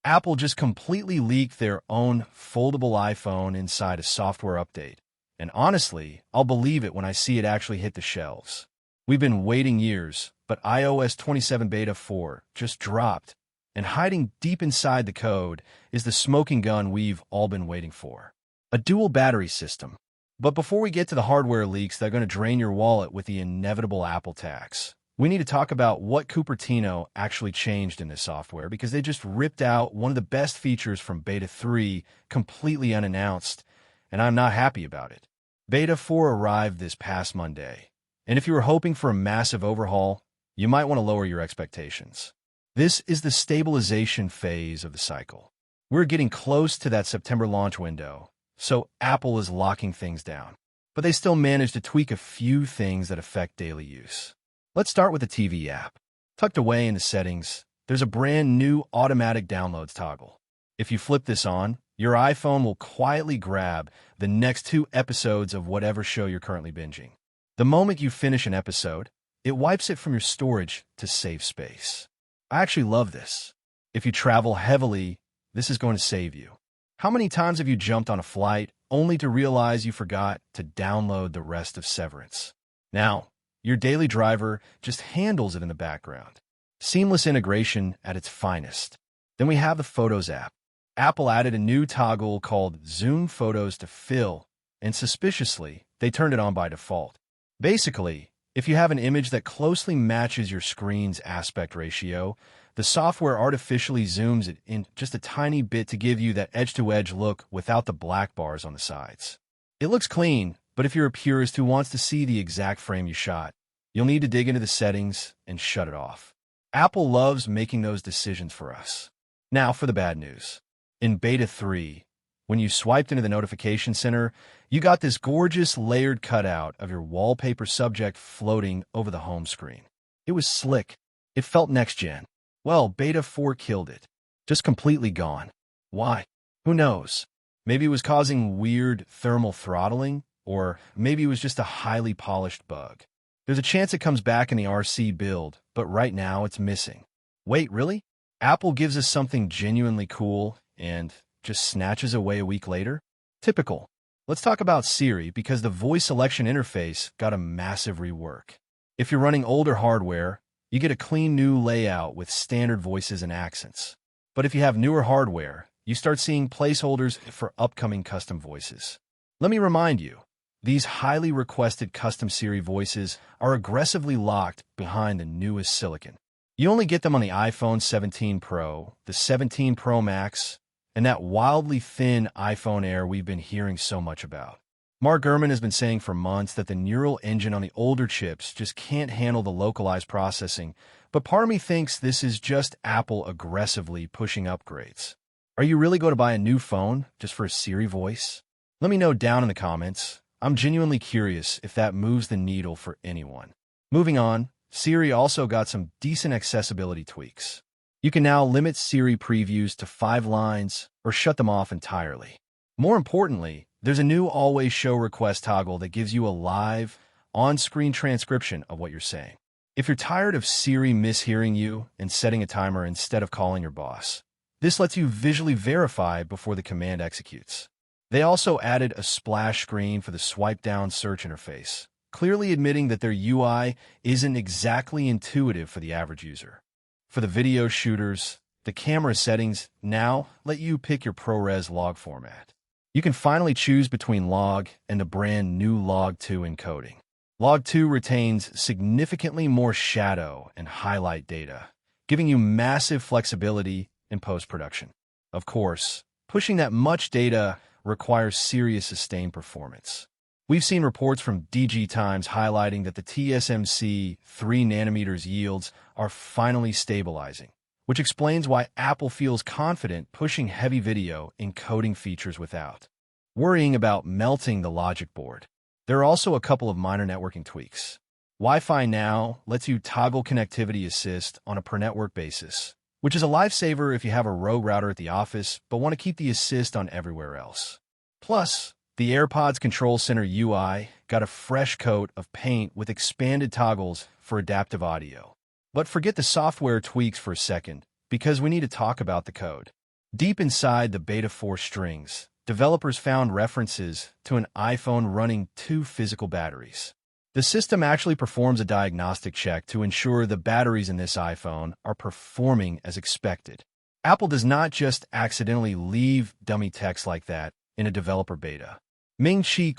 Apple just completely leaked their own foldable iPhone inside a software update. And honestly, I'll believe it when I see it actually hit the shelves. We've been waiting years, but iOS 27 Beta 4 just dropped, and hiding deep inside the code is the smoking gun we've all been waiting for. A dual battery system. But before we get to the hardware leaks that are going to drain your wallet with the inevitable Apple tax, we need to talk about what Cupertino actually changed in this software, because they just ripped out one of the best features from Beta 3 completely unannounced, and I'm not happy about it. Beta 4 arrived this past Monday, and if you were hoping for a massive overhaul, you might want to lower your expectations. This is the stabilization phase of the cycle. We're getting close to that September launch window, so Apple is locking things down. But they still managed to tweak a few things that affect daily use. Let's start with the TV app. Tucked away in the settings, there's a brand new automatic downloads toggle. If you flip this on, your iPhone will quietly grab the next 2 episodes of whatever show you're currently binging. The moment you finish an episode, it wipes it from your storage to save space. I actually love this. If you travel heavily, this is going to save you. How many times have you jumped on a flight only to realize you forgot to download the rest of Severance? Now, your daily driver just handles it in the background. Seamless integration at its finest. Then we have the Photos app. Apple added a new toggle called Zoom Photos to Fill, and suspiciously, they turned it on by default. Basically, if you have an image that closely matches your screen's aspect ratio, the software artificially zooms it in just a tiny bit to give you that edge-to-edge look without the black bars on the sides. It looks clean, but if you're a purist who wants to see the exact frame you shot, you'll need to dig into the settings and shut it off. Apple loves making those decisions for us. Now for the bad news. In Beta 3, when you swiped into the notification center, you got this gorgeous layered cutout of your wallpaper subject floating over the home screen. It was slick. It felt next-gen. Well, Beta 4 killed it. Just completely gone. Why? Who knows? Maybe it was causing weird thermal throttling, or maybe it was just a highly polished bug. There's a chance it comes back in the RC build, but right now it's missing. Wait, really? Apple gives us something genuinely cool and just snatches away a week later? Typical. Let's talk about Siri, because the voice selection interface got a massive rework. If you're running older hardware, you get a clean new layout with standard voices and accents. But if you have newer hardware, you start seeing placeholders for upcoming custom voices. Let me remind you, these highly requested custom Siri voices are aggressively locked behind the newest silicon. You only get them on the iPhone 17 Pro, the 17 Pro Max, and that wildly thin iPhone Air we've been hearing so much about. Mark Gurman has been saying for months that the neural engine on the older chips just can't handle the localized processing, but part of me thinks this is just Apple aggressively pushing upgrades. Are you really going to buy a new phone just for a Siri voice? Let me know down in the comments. I'm genuinely curious if that moves the needle for anyone. Moving on, Siri also got some decent accessibility tweaks. You can now limit Siri previews to 5 lines or shut them off entirely. More importantly, there's a new Always Show request toggle that gives you a live, on-screen transcription of what you're saying. If you're tired of Siri mishearing you and setting a timer instead of calling your boss, this lets you visually verify before the command executes. They also added a splash screen for the swipe-down search interface, clearly admitting that their UI isn't exactly intuitive for the average user. For the video shooters, the camera settings now let you pick your ProRes Log format. You can finally choose between Log and the brand new Log 2 encoding. Log 2 retains significantly more shadow and highlight data, giving you massive flexibility in post-production. Of course, pushing that much data requires serious sustained performance. We've seen reports from DG Times highlighting that the TSMC 3nm yields are finally stabilizing, which explains why Apple feels confident pushing heavy video encoding features without worrying about melting the logic board. There are also a couple of minor networking tweaks. Wi-Fi now lets you toggle connectivity assist on a per-network basis, which is a lifesaver if you have a rogue router at the office but want to keep the assist on everywhere else. Plus, the AirPods Control Center UI got a fresh coat of paint with expanded toggles for adaptive audio. But forget the software tweaks for a second, because we need to talk about the code. Deep inside the Beta 4 strings, developers found references to an iPhone running 2 physical batteries. The system actually performs a diagnostic check to ensure the batteries in this iPhone are performing as expected. Apple does not just accidentally leave dummy text like that in a developer beta. Ming-Chi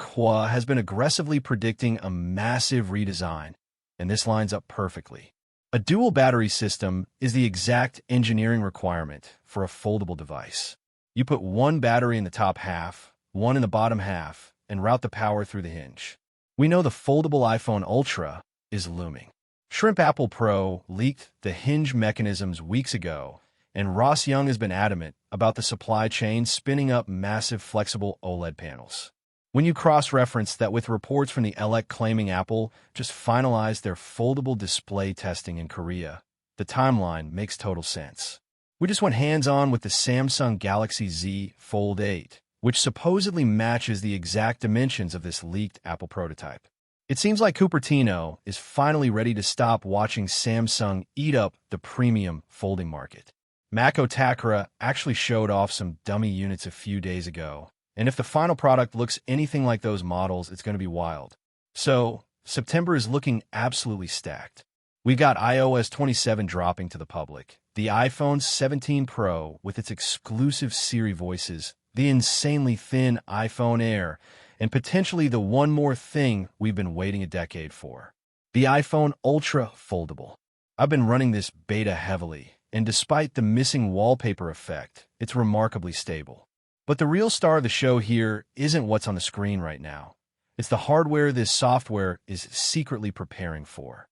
has been aggressively predicting a massive redesign, and this lines up perfectly. A dual battery system is the exact engineering requirement for a foldable device. You put one battery in the top half, one in the bottom half, and route the power through the hinge. We know the foldable iPhone Ultra is looming. Shrimp Apple Pro leaked the hinge mechanisms weeks ago, and Ross Young has been adamant about the supply chain spinning up massive flexible OLED panels. When you cross-reference that with reports from the Elec claiming Apple just finalized their foldable display testing in Korea, the timeline makes total sense. We just went hands-on with the Samsung Galaxy Z Fold 8, which supposedly matches the exact dimensions of this leaked Apple prototype. It seems like Cupertino is finally ready to stop watching Samsung eat up the premium folding market. Mako Takara actually showed off some dummy units a few days ago, and if the final product looks anything like those models, it's going to be wild. So, September is looking absolutely stacked. We got iOS 27 dropping to the public, the iPhone 17 Pro with its exclusive Siri voices, the insanely thin iPhone Air, and potentially the one more thing we've been waiting a decade for, the iPhone Ultra Foldable. I've been running this beta heavily, and despite the missing wallpaper effect, it's remarkably stable. But the real star of the show here isn't what's on the screen right now. It's the hardware this software is secretly preparing for.